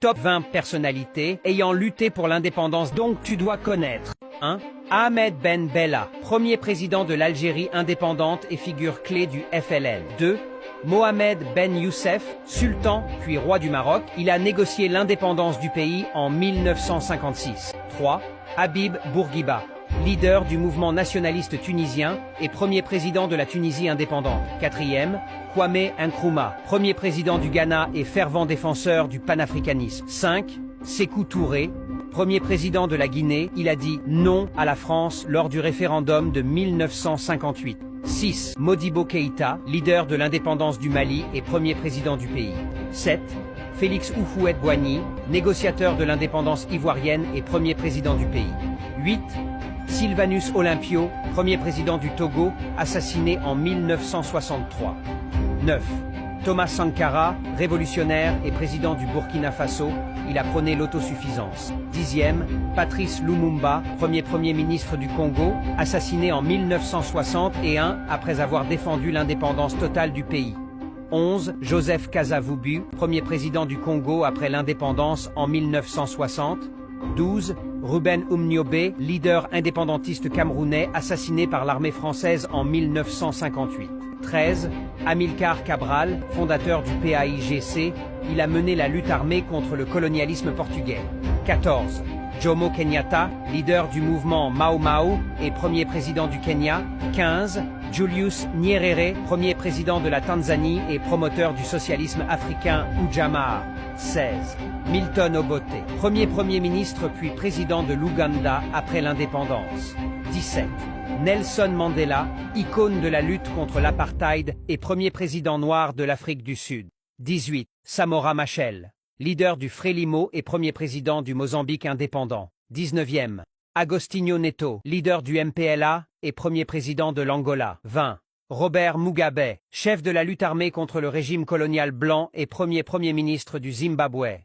Top 20 personnalités ayant lutté pour l'indépendance, donc tu dois connaître. 1. Ahmed Ben Bella, premier président de l'Algérie indépendante et figure clé du FLN. 2. Mohamed Ben Youssef, sultan puis roi du Maroc, il a négocié l'indépendance du pays en 1956. 3. Habib Bourguiba, leader du mouvement nationaliste tunisien et premier président de la Tunisie indépendante. 4. Kwame Nkrumah, premier président du Ghana et fervent défenseur du panafricanisme. 5. Sékou Touré, premier président de la Guinée, il a dit non à la France lors du référendum de 1958. 6. Modibo Keïta, leader de l'indépendance du Mali et premier président du pays. 7. Félix Houphouët-Boigny, négociateur de l'indépendance ivoirienne et premier président du pays. 8. Sylvanus Olympio, premier président du Togo, assassiné en 1963. 9. Thomas Sankara, révolutionnaire et président du Burkina Faso, il a prôné l'autosuffisance. 10. Patrice Lumumba, premier ministre du Congo, assassiné en 1961 après avoir défendu l'indépendance totale du pays. 11. Joseph Kasavubu, premier président du Congo après l'indépendance en 1960. 12. Ruben Umniobe, leader indépendantiste camerounais, assassiné par l'armée française en 1958. 13. Amilcar Cabral, fondateur du PAIGC, il a mené la lutte armée contre le colonialisme portugais. 14. Jomo Kenyatta, leader du mouvement Mau Mau et premier président du Kenya. 15. Julius Nyerere, premier président de la Tanzanie et promoteur du socialisme africain Ujamaa. 16. Milton Obote, premier ministre puis président de l'Ouganda après l'indépendance. 17. Nelson Mandela, icône de la lutte contre l'apartheid et premier président noir de l'Afrique du Sud. 18. Samora Machel, leader du Frelimo et premier président du Mozambique indépendant. 19. Agostinho Neto, leader du MPLA et premier président de l'Angola. 20. Robert Mugabe, chef de la lutte armée contre le régime colonial blanc et premier ministre du Zimbabwe.